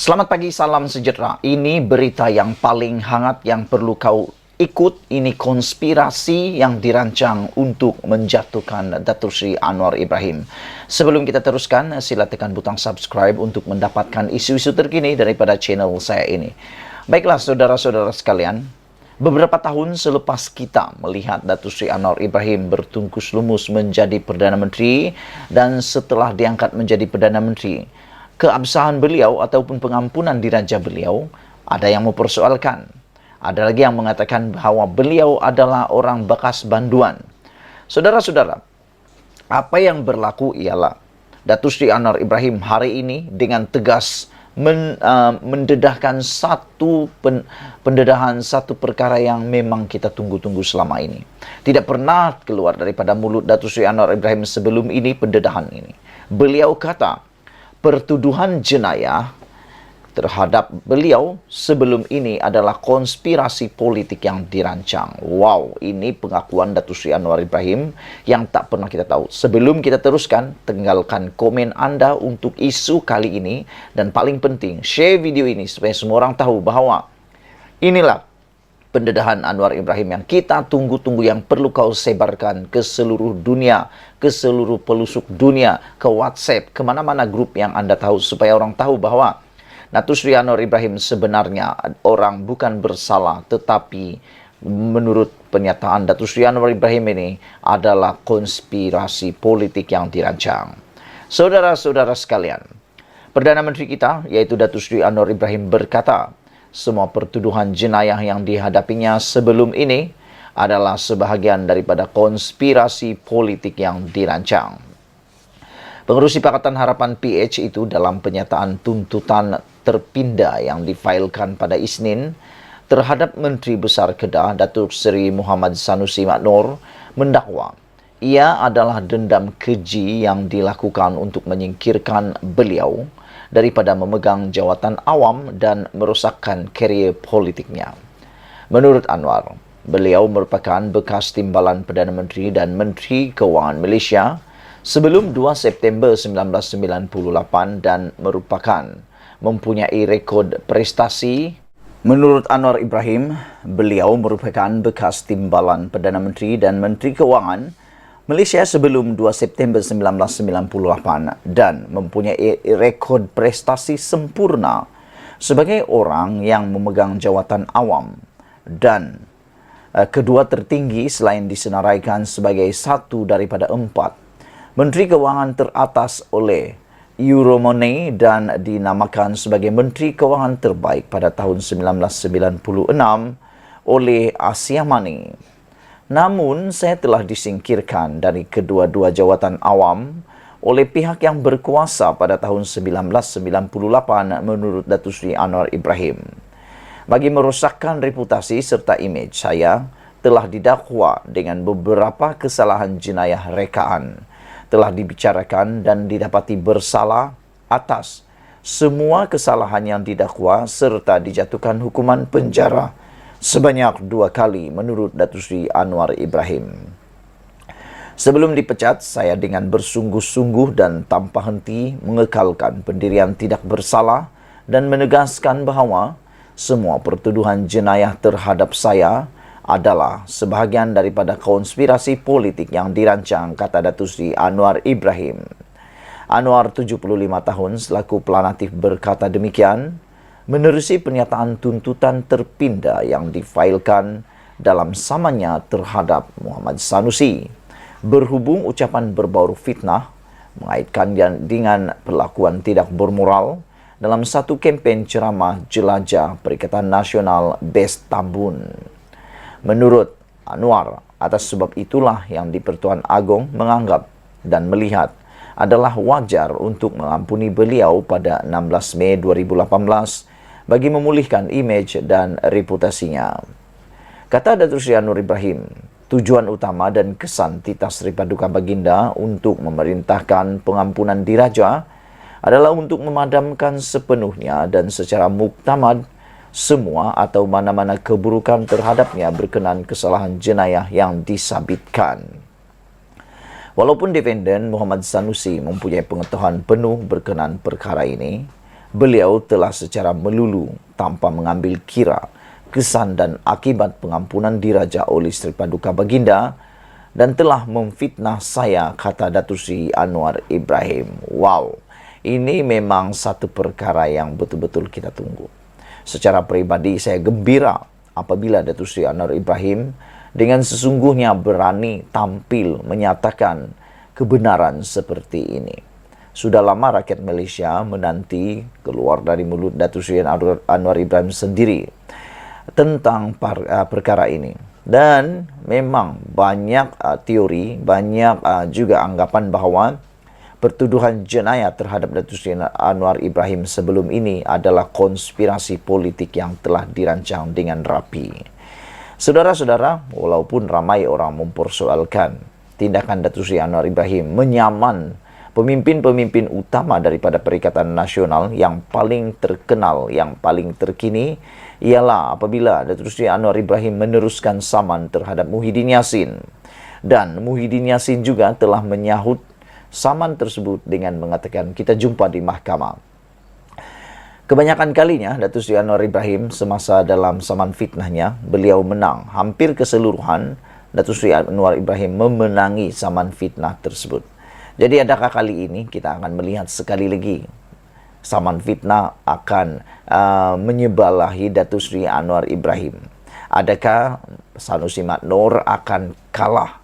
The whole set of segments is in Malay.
Selamat pagi, salam sejahtera. Ini berita yang paling hangat yang perlu kau ikut. Ini konspirasi yang dirancang untuk menjatuhkan Datuk Seri Anwar Ibrahim. Sebelum kita teruskan, sila tekan butang subscribe untuk mendapatkan isu-isu terkini daripada channel saya ini. Baiklah saudara-saudara sekalian, beberapa tahun selepas kita melihat Datuk Seri Anwar Ibrahim bertungkus lumus menjadi Perdana Menteri dan setelah diangkat menjadi Perdana Menteri, keabsahan beliau ataupun pengampunan diraja beliau ada yang mempersoalkan. Ada lagi yang mengatakan bahawa beliau adalah orang bekas banduan. Saudara-saudara, apa yang berlaku ialah Datuk Seri Anwar Ibrahim hari ini dengan tegas mendedahkan pendedahan satu perkara yang memang kita tunggu-tunggu selama ini. Tidak pernah keluar daripada mulut Datuk Seri Anwar Ibrahim sebelum ini pendedahan ini. Beliau kata pertuduhan jenayah terhadap beliau sebelum ini adalah konspirasi politik yang dirancang. Wow, ini pengakuan Datuk Seri Anwar Ibrahim yang tak pernah kita tahu. Sebelum kita teruskan, tinggalkan komen anda untuk isu kali ini. Dan paling penting, share video ini supaya semua orang tahu bahawa inilah pendedahan Anwar Ibrahim yang kita tunggu-tunggu, yang perlu kau sebarkan ke seluruh dunia, ke seluruh pelusuk dunia, ke WhatsApp, ke mana-mana grup yang anda tahu, supaya orang tahu bahawa Datuk Seri Anwar Ibrahim sebenarnya orang bukan bersalah, tetapi menurut pernyataan Datuk Seri Anwar Ibrahim ini adalah konspirasi politik yang dirancang. Saudara-saudara sekalian, Perdana Menteri kita yaitu Datuk Seri Anwar Ibrahim berkata, semua pertuduhan jenayah yang dihadapinya sebelum ini adalah sebahagian daripada konspirasi politik yang dirancang. Pengerusi Pakatan Harapan PH itu dalam penyataan tuntutan terpindah yang difailkan pada Isnin terhadap Menteri Besar Kedah Datuk Seri Muhammad Sanusi Maknor mendakwa ia adalah dendam keji yang dilakukan untuk menyingkirkan beliau daripada memegang jawatan awam dan merosakkan karier politiknya. Menurut Anwar, beliau merupakan bekas timbalan Perdana Menteri dan Menteri Kewangan Malaysia sebelum 2 September 1998 dan mempunyai rekod prestasi. Menurut Anwar Ibrahim, beliau merupakan bekas timbalan Perdana Menteri dan Menteri Kewangan Malaysia sebelum 2 September 1998 dan mempunyai rekod prestasi sempurna sebagai orang yang memegang jawatan awam dan kedua tertinggi selain disenaraikan sebagai satu daripada 4 Menteri Kewangan teratas oleh Euromoney dan dinamakan sebagai Menteri Kewangan terbaik pada tahun 1996 oleh Asia Money. Namun, saya telah disingkirkan dari kedua-dua jawatan awam oleh pihak yang berkuasa pada tahun 1998 menurut Datuk Seri Anwar Ibrahim. Bagi merosakkan reputasi serta imej saya, telah didakwa dengan beberapa kesalahan jenayah rekaan, telah dibicarakan dan didapati bersalah atas semua kesalahan yang didakwa serta dijatuhkan hukuman penjara sebanyak 2 kali menurut Datuk Seri Anwar Ibrahim. Sebelum dipecat, saya dengan bersungguh-sungguh dan tanpa henti mengekalkan pendirian tidak bersalah dan menegaskan bahawa semua pertuduhan jenayah terhadap saya adalah sebahagian daripada konspirasi politik yang dirancang, kata Datuk Seri Anwar Ibrahim. Anwar, 75 tahun, selaku pelanatif berkata demikian menerusi pernyataan tuntutan terpindah yang difailkan dalam samanya terhadap Muhammad Sanusi. Berhubung ucapan berbau fitnah mengaitkan dengan perlakuan tidak bermoral dalam satu kempen ceramah jelajah Perikatan Nasional Best Tambun. Menurut Anwar, atas sebab itulah yang di-Pertuan Agong menganggap dan melihat adalah wajar untuk mengampuni beliau pada 16 Mei 2018 bagi memulihkan imej dan reputasinya. Kata Datuk Seri Anwar Ibrahim, tujuan utama dan kesan Titah Seri Paduka Baginda untuk memerintahkan pengampunan diraja adalah untuk memadamkan sepenuhnya dan secara muktamad semua atau mana-mana keburukan terhadapnya berkenaan kesalahan jenayah yang disabitkan. Walaupun defendant Muhammad Sanusi mempunyai pengetahuan penuh berkenaan perkara ini, Beliau telah secara melulu tanpa mengambil kira kesan dan akibat pengampunan diraja oleh Sri Paduka Baginda dan telah memfitnah saya, kata Datuk Seri Anwar Ibrahim. Wow, ini memang satu perkara yang betul-betul kita tunggu. Secara pribadi saya gembira apabila Datuk Seri Anwar Ibrahim dengan sesungguhnya berani tampil menyatakan kebenaran seperti ini. Sudah lama rakyat Malaysia menanti keluar dari mulut Datuk Seri Anwar Ibrahim sendiri tentang perkara ini. Dan memang banyak teori, banyak juga anggapan bahawa pertuduhan jenayah terhadap Datuk Seri Anwar Ibrahim sebelum ini adalah konspirasi politik yang telah dirancang dengan rapi. Saudara-saudara, walaupun ramai orang mempersoalkan tindakan Datuk Seri Anwar Ibrahim menyaman pemimpin-pemimpin utama daripada Perikatan Nasional yang paling terkenal, yang paling terkini, ialah apabila Datuk Seri Anwar Ibrahim meneruskan saman terhadap Muhyiddin Yassin. Dan Muhyiddin Yassin juga telah menyahut saman tersebut dengan mengatakan kita jumpa di mahkamah. Kebanyakan kalinya Datuk Seri Anwar Ibrahim semasa dalam saman fitnahnya, beliau menang. Hampir keseluruhan Datuk Seri Anwar Ibrahim memenangi saman fitnah tersebut. Jadi adakah kali ini kita akan melihat sekali lagi saman fitnah akan menyebalahi Datuk Seri Anwar Ibrahim? Adakah Sanusi Mat Noor akan kalah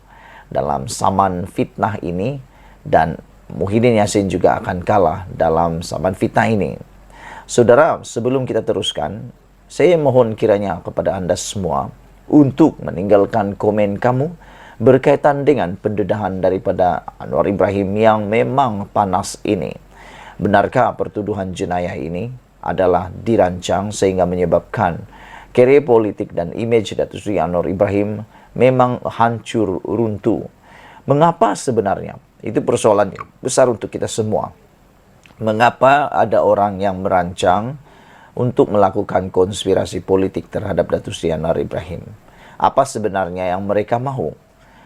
dalam saman fitnah ini dan Muhyiddin Yassin juga akan kalah dalam saman fitnah ini? Saudara, sebelum kita teruskan, saya mohon kiranya kepada anda semua untuk meninggalkan komen kamu berkaitan dengan pendedahan daripada Anwar Ibrahim yang memang panas ini. Benarkah pertuduhan jenayah ini adalah dirancang sehingga menyebabkan karier politik dan imej Datuk Seri Anwar Ibrahim memang hancur runtuh? Mengapa sebenarnya? Itu persoalannya besar untuk kita semua. Mengapa ada orang yang merancang untuk melakukan konspirasi politik terhadap Datuk Seri Anwar Ibrahim? Apa sebenarnya yang mereka mahu?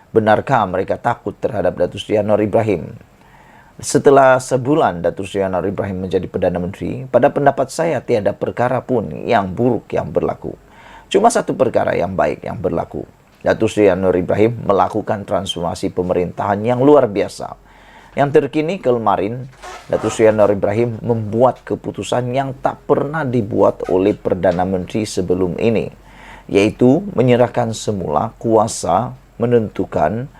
Benarkah mereka takut terhadap Datuk Seri Anwar Ibrahim? Setelah sebulan Datuk Seri Anwar Ibrahim menjadi Perdana Menteri, pada pendapat saya tiada perkara pun yang buruk yang berlaku. Cuma satu perkara yang baik yang berlaku. Datuk Seri Anwar Ibrahim melakukan transformasi pemerintahan yang luar biasa. Yang terkini kemarin, Datuk Seri Anwar Ibrahim membuat keputusan yang tak pernah dibuat oleh Perdana Menteri sebelum ini, yaitu menyerahkan semula kuasa menentukan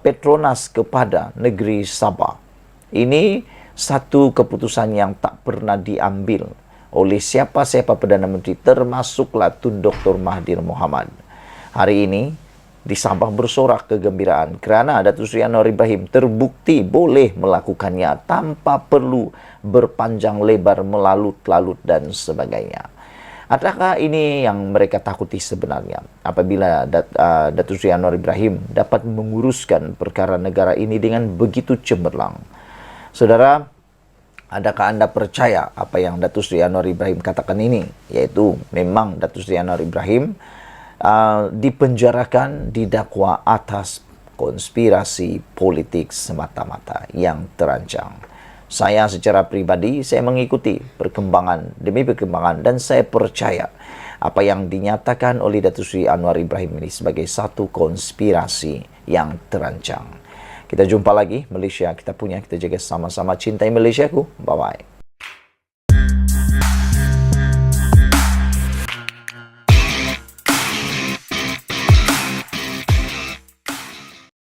Petronas kepada negeri Sabah. Ini satu keputusan yang tak pernah diambil oleh siapa-siapa Perdana Menteri, termasuklah Tun Dr. Mahathir Mohamad. Hari ini di Sabah bersorak kegembiraan kerana Datuk Seri Anwar Ibrahim terbukti boleh melakukannya tanpa perlu berpanjang lebar, melalut-lalut dan sebagainya. Adakah ini yang mereka takuti sebenarnya? Apabila Datuk Seri Anwar Ibrahim dapat menguruskan perkara negara ini dengan begitu cemerlang. Saudara, adakah anda percaya apa yang Datuk Seri Anwar Ibrahim katakan ini? Yaitu memang Datuk Seri Anwar Ibrahim dipenjarakan, didakwa atas konspirasi politik semata-mata yang terancang. Saya secara pribadi, saya mengikuti perkembangan demi perkembangan dan saya percaya apa yang dinyatakan oleh Datuk Seri Anwar Ibrahim ini sebagai satu konspirasi yang terancang. Kita jumpa lagi, Malaysia kita punya, kita jaga sama-sama, cintai Malaysiaku. Bye-bye.